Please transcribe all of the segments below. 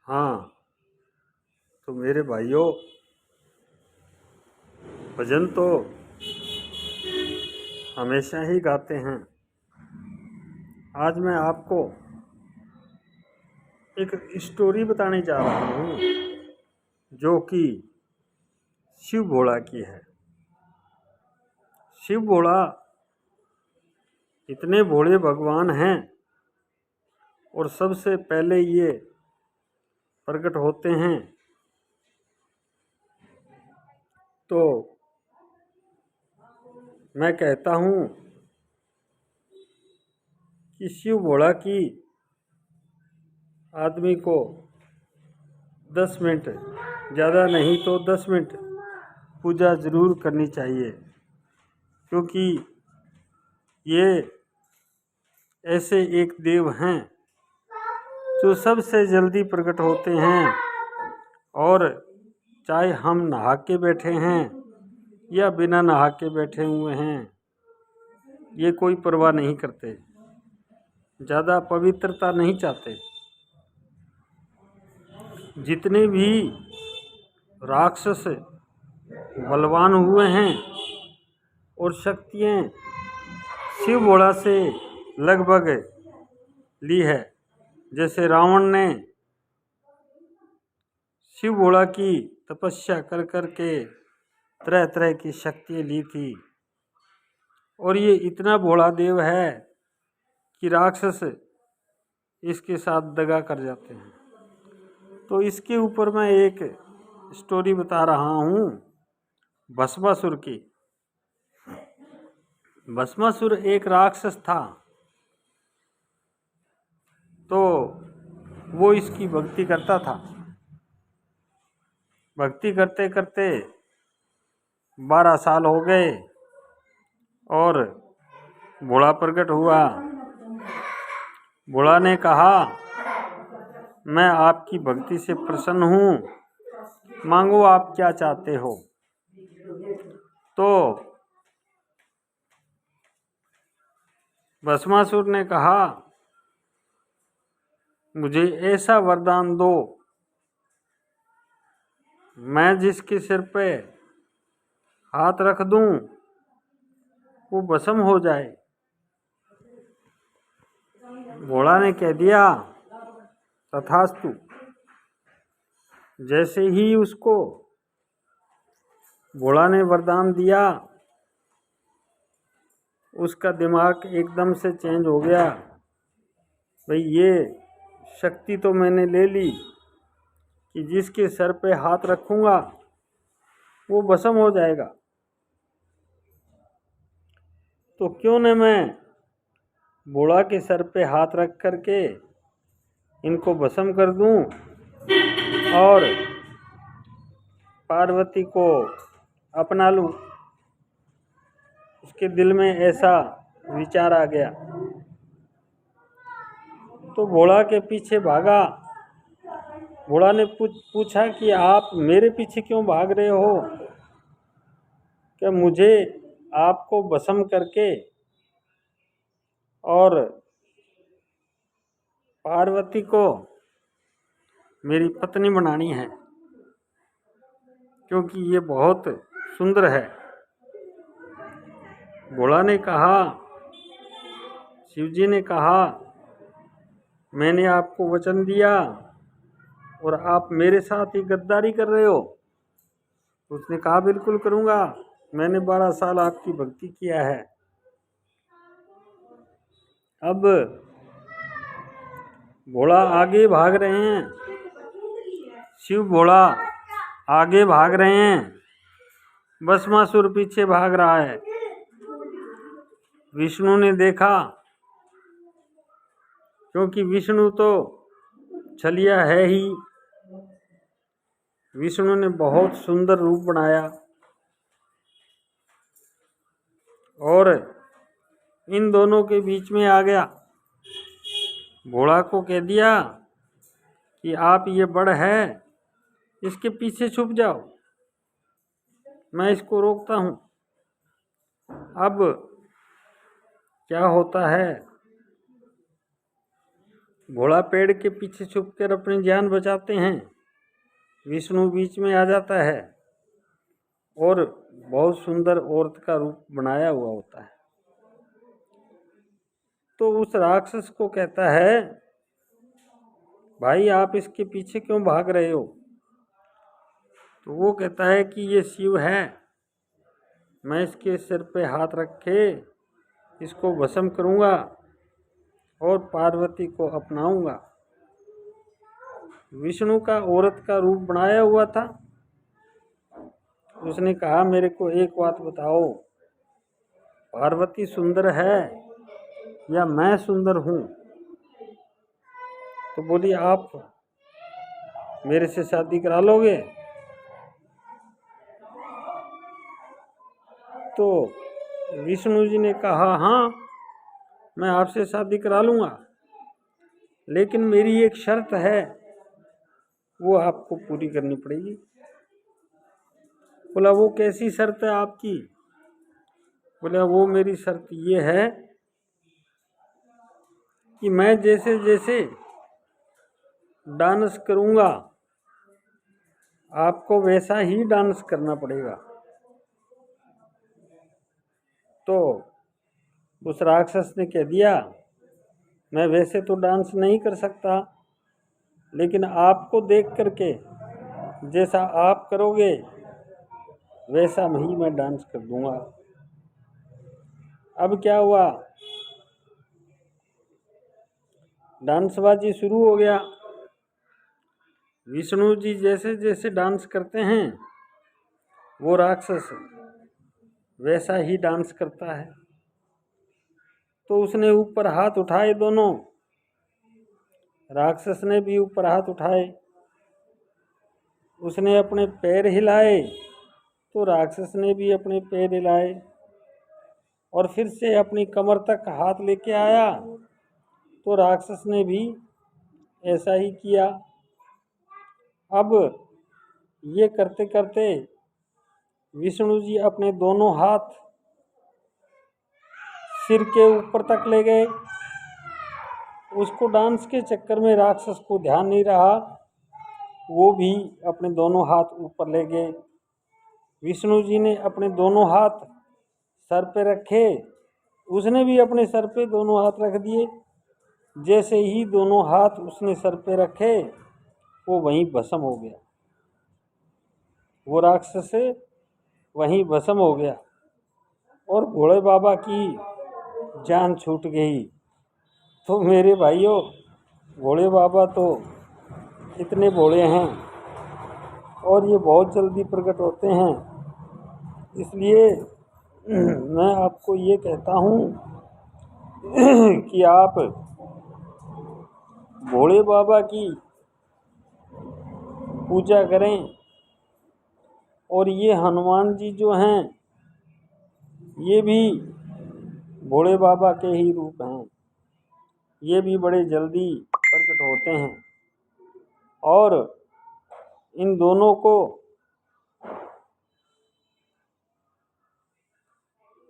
हाँ, तो मेरे भाइयों, भजन तो हमेशा ही गाते हैं। आज मैं आपको एक स्टोरी बताने जा रहा हूँ जो कि शिव भोला की है। शिव भोला इतने भोले भगवान हैं और सबसे पहले ये प्रकट होते हैं तो मैं कहता हूँ कि शिव भोला की आदमी को 10 मिनट, ज़्यादा नहीं तो 10 मिनट पूजा ज़रूर करनी चाहिए, क्योंकि ये ऐसे एक देव हैं जो सबसे जल्दी प्रकट होते हैं। और चाहे हम नहा के बैठे हैं या बिना नहा के बैठे हुए हैं, ये कोई परवाह नहीं करते, ज़्यादा पवित्रता नहीं चाहते। जितने भी राक्षस बलवान हुए हैं और शक्तियाँ शिव भोला से लगभग ली है। जैसे रावण ने शिव भोला की तपस्या कर कर के तरह तरह की शक्तियाँ ली थी, और ये इतना भोला देव है कि राक्षस इसके साथ दगा कर जाते हैं। तो इसके ऊपर मैं एक स्टोरी बता रहा हूँ भस्मासुर की। भस्मासुर एक राक्षस था, तो वो इसकी भक्ति करता था। भक्ति करते करते 12 साल हो गए और भोला प्रकट हुआ। भोला ने कहा, मैं आपकी भक्ति से प्रसन्न हूँ, मांगो आप क्या चाहते हो। तो भस्मासुर ने कहा, मुझे ऐसा वरदान दो, मैं जिसके सिर पे हाथ रख दूं वो भस्म हो जाए। भोला ने कह दिया, तथास्तु। जैसे ही उसको भोला ने वरदान दिया, उसका दिमाग एकदम से चेंज हो गया। भाई, ये शक्ति तो मैंने ले ली कि जिसके सर पे हाथ रखूंगा वो भस्म हो जाएगा, तो क्यों न मैं भोला के सर पे हाथ रख करके इनको भस्म कर दूं और पार्वती को अपना लूं। उसके दिल में ऐसा विचार आ गया, तो भोला के पीछे भागा। भोला ने पूछा कि आप मेरे पीछे क्यों भाग रहे हो? क्या मुझे आपको भस्म करके और पार्वती को मेरी पत्नी बनानी है, क्योंकि ये बहुत सुंदर है। भोला ने कहा, शिवजी ने कहा, मैंने आपको वचन दिया और आप मेरे साथ ही गद्दारी कर रहे हो। उसने कहा, बिल्कुल करूँगा, मैंने 12 साल आपकी भक्ति किया है। अब भोला आगे भाग रहे हैं, शिव भोला आगे भाग रहे हैं, भस्मासुर पीछे भाग रहा है। विष्णु ने देखा, क्योंकि विष्णु तो छलिया है ही। विष्णु ने बहुत सुंदर रूप बनाया और इन दोनों के बीच में आ गया। भोला को कह दिया कि आप ये बड़ है, इसके पीछे छुप जाओ, मैं इसको रोकता हूँ। अब क्या होता है, घोड़ा पेड़ के पीछे छुपकर अपनी जान बचाते हैं। विष्णु बीच में आ जाता है और बहुत सुंदर औरत का रूप बनाया हुआ होता है। तो उस राक्षस को कहता है, भाई आप इसके पीछे क्यों भाग रहे हो? तो वो कहता है कि ये शिव है, मैं इसके सिर पे हाथ रख के इसको भस्म करूँगा और पार्वती को अपनाऊंगा। विष्णु का औरत का रूप बनाया हुआ था। उसने कहा, मेरे को एक बात बताओ, पार्वती सुंदर है या मैं सुंदर हूँ? तो बोली, आप मेरे से शादी करा लोगे? तो विष्णु जी ने कहा, हाँ मैं आपसे शादी करा लूँगा, लेकिन मेरी एक शर्त है, वो आपको पूरी करनी पड़ेगी। बोला, वो कैसी शर्त है आपकी? बोला, वो मेरी शर्त ये है कि मैं जैसे जैसे डांस करूँगा आपको वैसा ही डांस करना पड़ेगा। तो उस राक्षस ने कह दिया, मैं वैसे तो डांस नहीं कर सकता, लेकिन आपको देख करके जैसा आप करोगे वैसा ही मैं डांस कर दूंगा। अब क्या हुआ, डांसबाजी शुरू हो गया। विष्णु जी जैसे जैसे डांस करते हैं वो राक्षस वैसा ही डांस करता है। तो उसने ऊपर हाथ उठाए दोनों, राक्षस ने भी ऊपर हाथ उठाए। उसने अपने पैर हिलाए तो राक्षस ने भी अपने पैर हिलाए, और फिर से अपनी कमर तक हाथ लेके आया तो राक्षस ने भी ऐसा ही किया। अब ये करते करते विष्णु जी अपने दोनों हाथ सिर के ऊपर तक ले गए। उसको डांस के चक्कर में राक्षस को ध्यान नहीं रहा, वो भी अपने दोनों हाथ ऊपर ले गए। विष्णु जी ने अपने दोनों हाथ सर पे रखे, उसने भी अपने सर पे दोनों हाथ रख दिए। जैसे ही दोनों हाथ उसने सर पे रखे वो वहीं भस्म हो गया, वो राक्षस वहीं भस्म हो गया और भोले बाबा की जान छूट गई। तो मेरे भाइयों, भोले बाबा तो इतने भोले हैं और ये बहुत जल्दी प्रकट होते हैं, इसलिए मैं आपको ये कहता हूँ कि आप भोले बाबा की पूजा करें। और ये हनुमान जी जो हैं ये भी भोले बाबा के ही रूप हैं, ये भी बड़े जल्दी प्रकट होते हैं। और इन दोनों को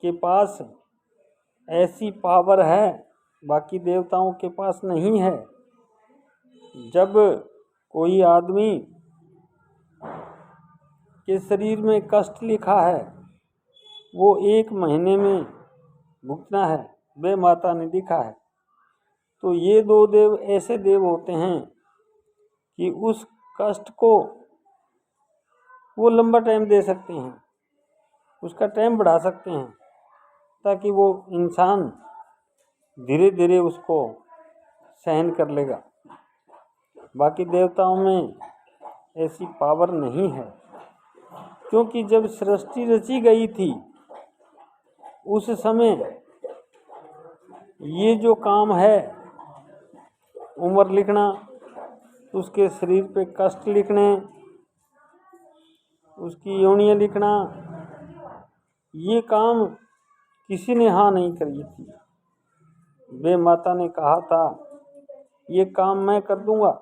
के पास ऐसी पावर है, बाकी देवताओं के पास नहीं है। जब कोई आदमी के शरीर में कष्ट लिखा है वो 1 महीने में भुगतना है, वे माता ने लिखा है। तो ये 2 देव ऐसे देव होते हैं कि उस कष्ट को वो लंबा टाइम दे सकते हैं, उसका टाइम बढ़ा सकते हैं, ताकि वो इंसान धीरे धीरे उसको सहन कर लेगा। बाकी देवताओं में ऐसी पावर नहीं है, क्योंकि जब सृष्टि रची गई थी उस समय ये जो काम है, उम्र लिखना, उसके शरीर पे कष्ट लिखने, उसकी योनियाँ लिखना, ये काम किसी ने हाँ नहीं करी थी। वे माता ने कहा था ये काम मैं कर दूंगा,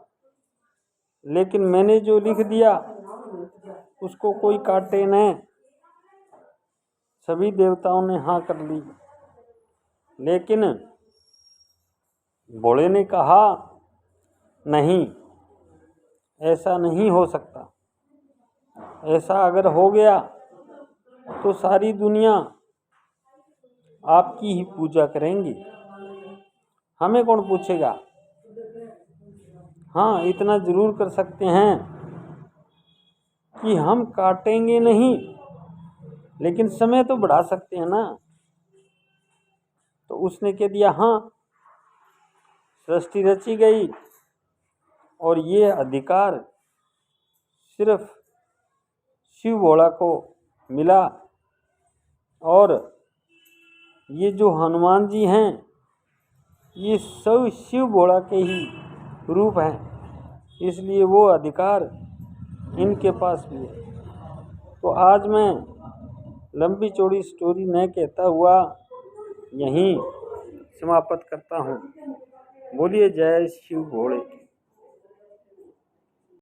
लेकिन मैंने जो लिख दिया उसको कोई काटे न। सभी देवताओं ने हाँ कर ली, लेकिन भोले ने कहा नहीं, ऐसा नहीं हो सकता। ऐसा अगर हो गया तो सारी दुनिया आपकी ही पूजा करेंगी, हमें कौन पूछेगा। हाँ, इतना जरूर कर सकते हैं कि हम काटेंगे नहीं, लेकिन समय तो बढ़ा सकते हैं ना। तो उसने कह दिया हाँ, सृष्टि रची गई और ये अधिकार सिर्फ शिव भोला को मिला, और ये जो हनुमान जी हैं ये सब शिव भोला के ही रूप हैं, इसलिए वो अधिकार इनके पास भी है। तो आज मैं लंबी चौड़ी स्टोरी न कहता हुआ यहीं समाप्त करता हूँ। बोलिए जय शिव भोले।